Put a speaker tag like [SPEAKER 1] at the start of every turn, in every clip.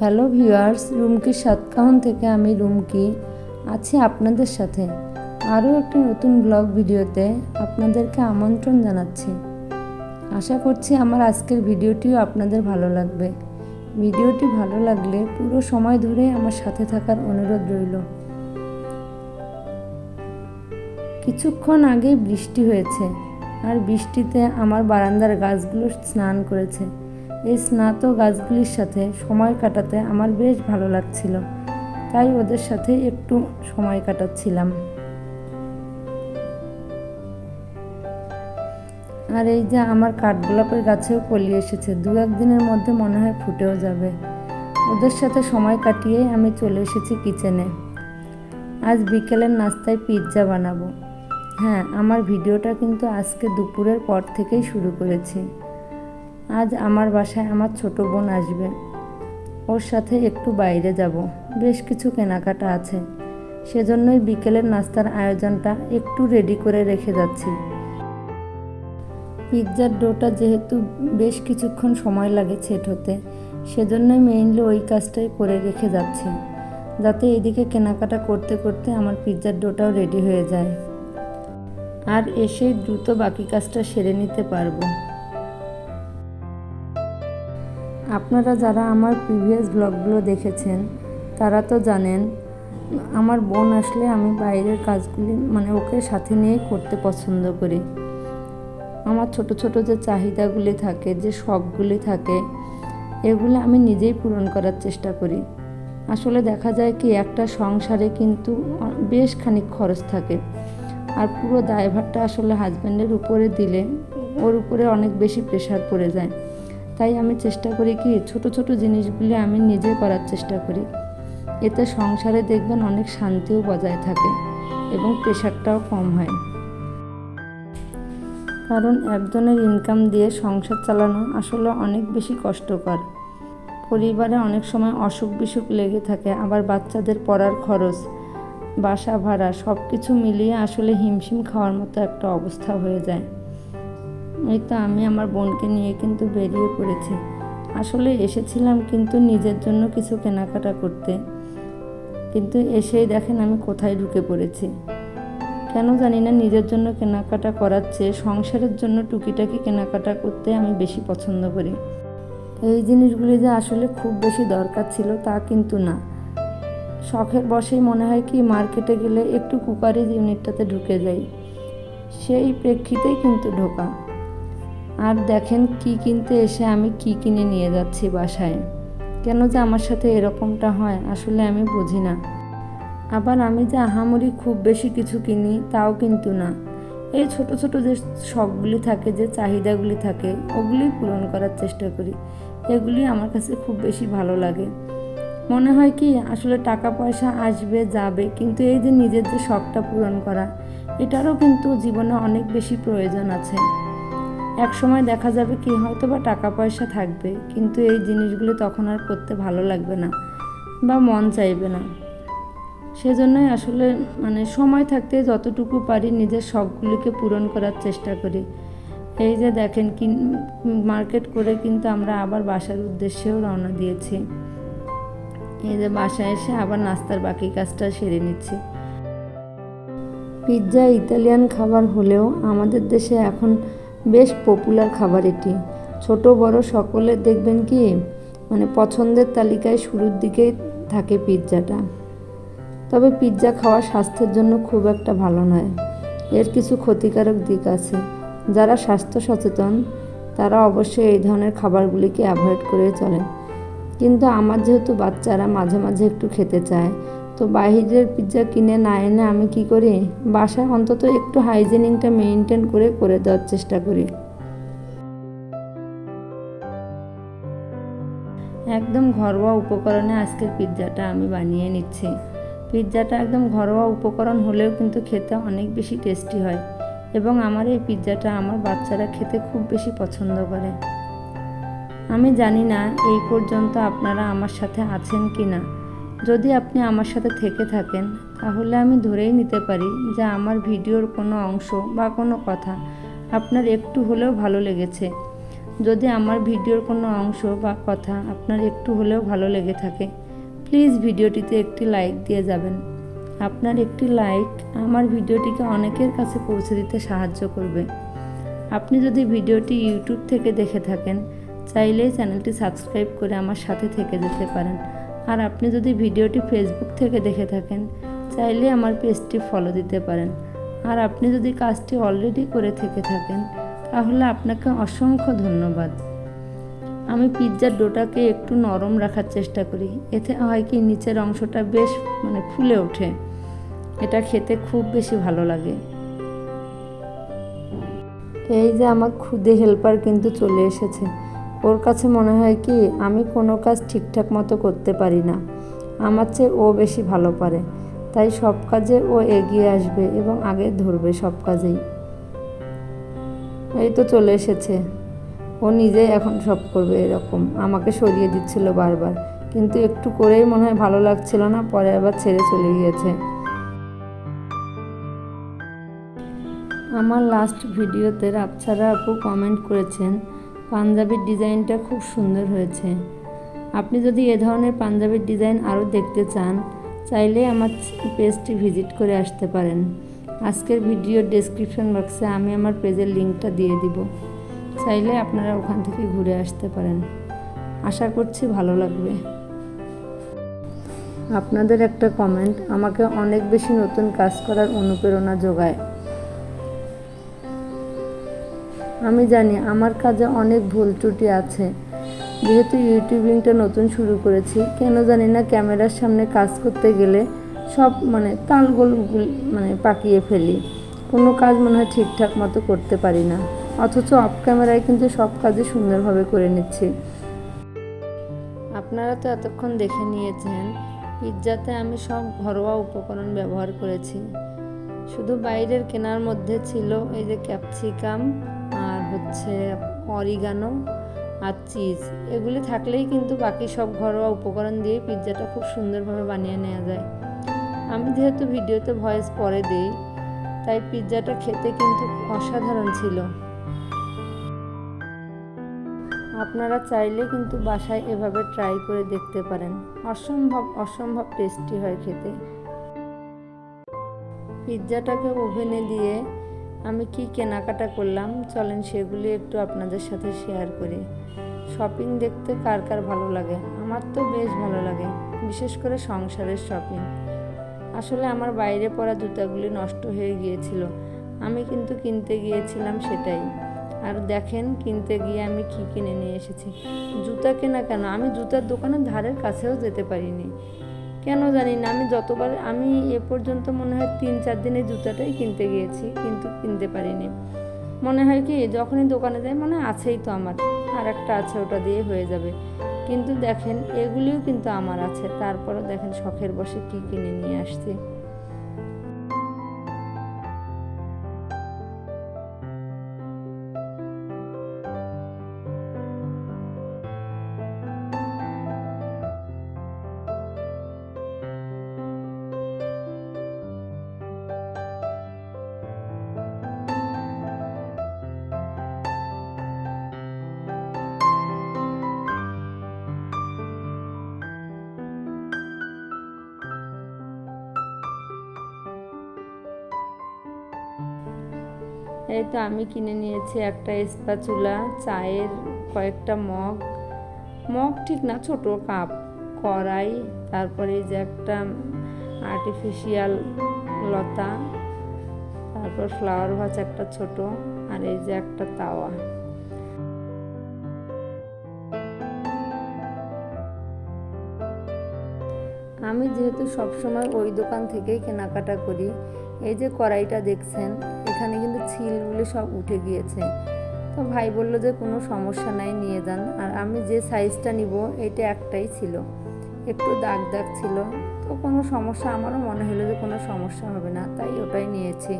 [SPEAKER 1] Hello viewers, রুমকির সাতকাহন থেকে আমি রুমকি আছি আপনাদের সাথে আরও একটি নতুন ব্লগ ভিডিওতে আপনাদেরকে আমন্ত্রণ জানাচ্ছি। আশা করছি আমার আজকের ভিডিওটিও আপনাদের ভালো লাগবে। ভিডিওটি ভালো লাগলে পুরো সময় ধরে আমার সাথে থাকার অনুরোধ রইল। কিছুক্ষণ আগেই বৃষ্টি হয়েছে আর বৃষ্টিতে আমার বারান্দার গাছগুলো স্নান করেছে। এই স্নাত গাছগুলির সাথে সময় কাটাতে আমার বেশ ভালো লাগছিল, তাই ওদের সাথে একটু সময় কাটাচ্ছিলাম। আর এই যে আমার কাঠগোলাপের গাছেও কলি এসেছে, দু একদিনের মধ্যে মনে হয় ফুটেও যাবে। ওদের সাথে সময় কাটিয়ে আমি চলে এসেছি কিচেনে। আজ বিকেলের নাস্তায় পিৎজা বানাবো। হ্যাঁ, আমার ভিডিওটা কিন্তু আজকে দুপুরের পর থেকেই শুরু করেছি। আজ আমার বাসায় আমার ছোট বোন আসবে, ওর সাথে একটু বাইরে যাব, বেশ কিছু কেনাকাটা আছে, সেজন্যই বিকেলের নাস্তার আয়োজনটা একটু রেডি করে রেখে যাচ্ছি। পিৎজার ডোটা যেহেতু বেশ কিছুক্ষণ সময় লাগে সেট হতে, সেজন্যই মেইনলি ওই কাজটাই করে রেখে যাচ্ছি, যাতে এদিকে কেনাকাটা করতে করতে আমার পিৎজার ডোটাও রেডি হয়ে যায় আর এসে দ্রুত বাকি কাজটা সেরে নিতে পারবো। আপনারা যারা আমার প্রিভিয়াস ব্লগগুলো দেখেছেন তারা তো জানেন, আমার বোন আসলে আমি বাইরের কাজগুলি ওকে সাথে নিয়েই করতে পছন্দ করি। আমার ছোট ছোট যে চাহিদাগুলি থাকে, যে শখগুলি থাকে, এগুলো আমি নিজেই পূরণ করার চেষ্টা করি। আসলে দেখা যায় কি, একটা সংসারে কিন্তু বেশ খানিক খরচ থাকে, আর পুরো দায়ভারটা আসলে হাজব্যান্ডের উপরে দিলে ওর উপরে অনেক বেশি প্রেশার পড়ে যায়। তাই আমি চেষ্টা করি কি, ছোট ছোট জিনিসগুলি আমি নিজে করার চেষ্টা করি। এতে সংসারে দেখবেন অনেক শান্তিও বজায় থাকে এবং প্রেশারটাও কম হয়। কারণ একজনের ইনকাম দিয়ে সংসার চালানো আসলে অনেক বেশি কষ্টকর। পরিবারে অনেক সময় অসুখ বিসুখ লেগে থাকে, আবার বাচ্চাদের পড়ার খরচ, বাসা ভাড়া, সব কিছু মিলিয়ে আসলে হিমশিম খাওয়ার মতো একটা অবস্থা হয়ে যায়। এই তো আমি আমার বোনকে নিয়ে কিন্তু বেরিয়ে পড়েছি। আসলে এসেছিলাম কিন্তু নিজের জন্য কিছু কেনাকাটা করতে, কিন্তু এসেই দেখেন আমি কোথায় ঢুকে পড়েছি। কেন জানি না, নিজের জন্য কেনাকাটা করার চেয়ে সংসারের জন্য টুকিটাকি কেনাকাটা করতে আমি বেশি পছন্দ করি। এই জিনিসগুলি যে আসলে খুব বেশি দরকার ছিল তা কিন্তু না। শখের বশেই মনে হয় কি, মার্কেটে গেলে একটু কুকারিজ ইউনিটটাতে ঢুকে যাই, সেই প্রেক্ষিতেই কিন্তু ঢোকা। আর দেখেন কি কিনতে এসে আমি কি কিনে নিয়ে যাচ্ছি বাসায়। কেন যে আমার সাথে এরকমটা হয় আসলে আমি বুঝি না। আবার আমি যে আহামরি খুব বেশি কিছু কিনি তাও কিন্তু না। এই ছোট ছোট যে শখগুলি থাকে, যে চাহিদাগুলি থাকে, ওগুলি পূরণ করার চেষ্টা করি। এগুলি আমার কাছে খুব বেশি ভালো লাগে। মনে হয় কি, আসলে টাকা পয়সা আসবে যাবে, কিন্তু এই যে নিজের যে শখটা পূরণ করা, এটারও কিন্তু জীবনে অনেক বেশি প্রয়োজন আছে। এক সময় দেখা যাবে কি, হয়তো বা টাকা পয়সা থাকবে, কিন্তু এই জিনিসগুলো তখন আর করতে ভালো লাগবে না বা মন চাইবে না। সেজন্যই আসলে সময় থাকতে যতটুকু পারি নিজের শখগুলিকে পূরণ করার চেষ্টা করি। এই যে দেখেন কি, মার্কেট করে কিন্তু আমরা আবার বাসার উদ্দেশ্যেও রওনা দিয়েছি। এই যে বাসায় এসে আবার নাস্তার বাকি কাজটা সেরে নিচ্ছি। পিৎজা ইতালিয়ান খাবার হলেও আমাদের দেশে এখন বেশ পপুলার খাবার এটি। ছোট বড় সকলের দেখবেন কি পছন্দের তালিকায় শুরুর দিকেই থাকে পিৎজাটা। তবে পিৎজা খাওয়া স্বাস্থ্যের জন্য খুব একটা ভালো নয়, এর কিছু ক্ষতিকারক দিক আছে। যারা স্বাস্থ্য সচেতন তারা অবশ্যই এই ধরনের খাবারগুলিকে অ্যাভয়েড করে চলেন। কিন্তু আমার যেহেতু বাচ্চারা মাঝে মাঝে একটু খেতে চায়, তো বাইরের পিৎজা কিনে না এনে আমি কি করি, বাসায় অন্তত একটু হাইজিনিংটা মেনটেন করে দেওয়ার চেষ্টা করি। একদম ঘরোয়া উপকরণে আজকের পিৎজাটা আমি বানিয়ে নিচ্ছি। পিৎজাটা একদম ঘরোয়া উপকরণ হলেও কিন্তু খেতে অনেক বেশি টেস্টি হয়, এবং আমার এই পিৎজাটা আমার বাচ্চারা খেতে খুব বেশি পছন্দ করে। আমি জানি না এই পর্যন্ত আপনারা আমার সাথে আছেন কি না। যদি আপনি আমার সাথে থেকে থাকেন তাহলে আমি ধরেই নিতে পারি যে আমার ভিডিওর কোনো অংশ বা কোনো কথা আপনার একটু হলেও ভালো লেগেছে। যদি আমার ভিডিওর কোনো অংশ বা কথা আপনার একটু হলেও ভালো লেগে থাকে, প্লিজ ভিডিওটিতে একটি লাইক দিয়ে যাবেন। আপনার একটি লাইক আমার ভিডিওটিকে অনেকের কাছে পৌঁছে দিতে সাহায্য করবে। আপনি যদি ভিডিওটি ইউটিউব থেকে দেখে থাকেন, চাইলেই চ্যানেলটি সাবস্ক্রাইব করে আমার সাথে থেকে যেতে পারেন। আর আপনি যদি ভিডিওটি ফেসবুক থেকে দেখে থাকেন, চাইলে আমার পেজটি ফলো দিতে পারেন। আর আপনি যদি কাজটি অলরেডি করে থেকে থাকেন, তাহলে আপনাকে অসংখ্য ধন্যবাদ। আমি পিৎজার ডোটাকে একটু নরম রাখার চেষ্টা করি, এতে হয় কি নিচের অংশটা বেশ ফুলে ওঠে। এটা খেতে খুব বেশি ভালো লাগে। এই যে আমার খুদে হেল্পার কিন্তু চলে এসেছে। ওর কাছে মনে হয় কি আমি কোনো কাজ ঠিকঠাক মতো করতে পারি না, আমার চেয়ে ও বেশি ভালো পারে, তাই সব কাজে ও এগিয়ে আসবে এবং আগে ধরবে সব কাজেই। এই তো চলে এসেছে, ও নিজেই এখন সব করবে। এরকম আমাকে সরিয়ে দিচ্ছিল বারবার, কিন্তু একটু করেই মনে হয় ভালো লাগছিল না, পরে আবার ছেড়ে চলে গিয়েছে। আমার লাস্ট ভিডিওতে রাপছাড়া আপু কমেন্ট করেছেন পাঞ্জাবির ডিজাইনটা খুব সুন্দর হয়েছে। আপনি যদি এ ধরনের পাঞ্জাবির ডিজাইন আরও দেখতে চান, চাইলে আমার পেজটি ভিজিট করে আসতে পারেন। আজকের ভিডিওর ডেসক্রিপশন বক্সে আমি আমার পেজের লিঙ্কটা দিয়ে দিব, চাইলে আপনারা ওখান থেকে ঘুরে আসতে পারেন। আশা করছি ভালো লাগবে। আপনাদের একটা কমেন্ট আমাকে অনেক বেশি নতুন কাজ করার অনুপ্রেরণা যোগায়। আমি জানি আমার কাজে অনেক ভুল ত্রুটি আছে, যেহেতু ইউটিউবিংটা নতুন শুরু করেছি। কেন জানি না ক্যামেরার সামনে কাজ করতে গেলে সব তালগোল পাকিয়ে ফেলি, কোনো কাজ মনে হয় ঠিকঠাক মতো করতে পারি না, অথচ অফ ক্যামেরায় কিন্তু সব কাজই সুন্দরভাবে করে নিচ্ছি। আপনারা তো এতক্ষণ দেখে নিয়েছেন পিৎজাতে আমি সব ঘরোয়া উপকরণ ব্যবহার করেছি। শুধু বাইরের কেনার মধ্যে ছিল এই যে ক্যাপসিকাম আর অরিগানো আর চিজ, এগুলি থাকলেই কিন্তু বাকি সব ঘরোয়া উপকরণ দিয়ে পিৎজাটা খুব সুন্দরভাবে বানিয়ে নেওয়া যায়। আমি যেহেতু ভিডিওতে ভয়েস পরে দিই, তাই পিৎজাটা খেতে কিন্তু অসাধারণ ছিল। আপনারা চাইলে কিন্তু বাসায় এভাবে ট্রাই করে দেখতে পারেন, অসম্ভব টেস্টি হয় খেতে। পিৎজাটাকে ওভেনে দিয়ে আমি কি কেনাকাটা করলাম চলেন সেগুলি একটু আপনাদের সাথে শেয়ার করি। শপিং দেখতে কার কার ভালো লাগে? আমার তো বেশ ভালো লাগে, বিশেষ করে সংসারের শপিং। আসলে আমার বাইরে পরা জুতাগুলি নষ্ট হয়ে গিয়েছিল, আমি কিন্তু কিনতে গিয়েছিলাম সেটাই। আর দেখেন কিনতে গিয়ে আমি কি কিনে নিয়ে এসেছি। জুতা কেনা কেন, আমি জুতার দোকানের ধারের কাছেও যেতে পারিনি, কেন জানি না। আমি এ পর্যন্ত মনে হয় 3-4 দিনের জুতাটাই কিনতে গিয়েছি, কিন্তু কিনতে পারিনি। মনে হয় কি যখনই দোকানে যাই মনে হয় আছেই তো আমার, আর একটা আছে ওটা দিয়ে হয়ে যাবে। কিন্তু দেখেন এগুলিও কিন্তু আমার আছে, তারপরও দেখেন শখের বশে কি কিনে নিয়ে আসছি। এই তো আমি কিনে নিয়েছি একটা স্প্যাচুলা, চায়ের কয়েকটা মগ ঠিক না, ছোট কাপ, কড়াই, তারপরে এই যে একটা আর্টিফিশিয়াল লতা, তারপর ফ্লাওয়ার ভাজ একটা ছোট, আর এই যে একটা তাওয়া। আমি যেহেতু সবসময় ওই দোকান থেকেই কেনাকাটা করি, এই যে কড়াইটা দেখছেন এখানে কিন্তু ছিলগুলি সব উঠে গিয়েছে। তো ভাই বলল যে কোনো সমস্যা নাই, নিয়ে যান। আর আমি যে সাইজটা নিব এইটা একটাই ছিল, একটু দাগ দাগ ছিল, তো কোনো সমস্যা, আমারও মনে হলো যে কোনো সমস্যা হবে না, তাই ওটাই নিয়েছি।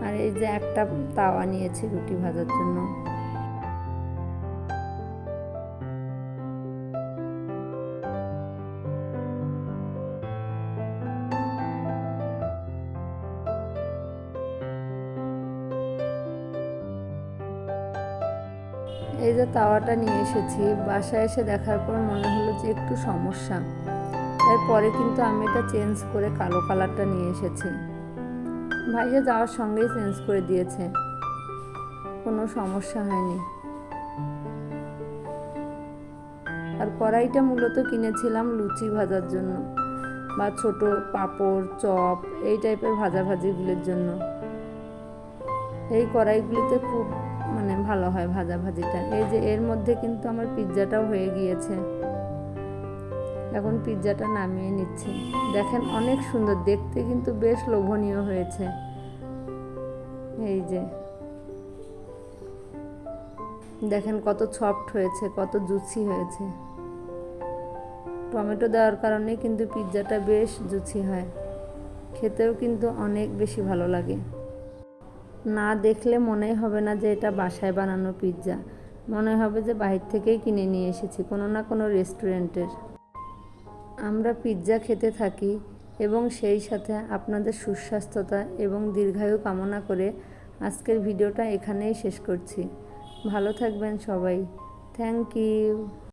[SPEAKER 1] আর এই যে একটা তাওয়া নিয়েছি রুটি ভাজার জন্য। এই যে তাওয়াটা নিয়ে এসেছি, বাসায় এসে দেখার পর মনে হলো যে একটু সমস্যা, এরপরে কিন্তু আমি এটা চেঞ্জ করে কালো কালারটা নিয়ে এসেছি। ভাইয়া যাওয়ার সঙ্গেই চেঞ্জ করে দিয়েছে, কোনো সমস্যা হয়নি। আর কড়াইটা মূলত কিনেছিলাম লুচি ভাজার জন্য বা ছোট পাঁপড়, চপ এই টাইপের ভাজাভাজিগুলির জন্য। এই কড়াইগুলিতে খুব ভালো হয় ভাজাভাজিটা। এই যে এর মধ্যে কিন্তু আমার পিৎজাটাও হয়ে গিয়েছে। এখন পিৎজাটা নামিয়ে নিচ্ছি। দেখেন অনেক সুন্দর দেখতে, কিন্তু বেশ লোভনীয় হয়েছে। এই যে দেখেন কত সফট হয়েছে, কত জুসি হয়েছে। টমেটো দেওয়ার কারণে কিন্তু পিৎজাটা বেশ জুসি হয়, খেতেও কিন্তু অনেক বেশি ভালো লাগে। না দেখলে মনেই হবে না যে এটা বাসায় বানানো পিৎজা, মনে হবে যে বাইরে থেকেই কিনে নিয়ে এসেছি কোনো না কোনো রেস্টুরেন্টের। আমরা পিৎজা খেতে থাকি এবং সেই সাথে আপনাদের সুস্বাস্থ্যতা এবং দীর্ঘায়ু কামনা করে আজকের ভিডিওটা এখানেই শেষ করছি। ভালো থাকবেন সবাই। Thank you.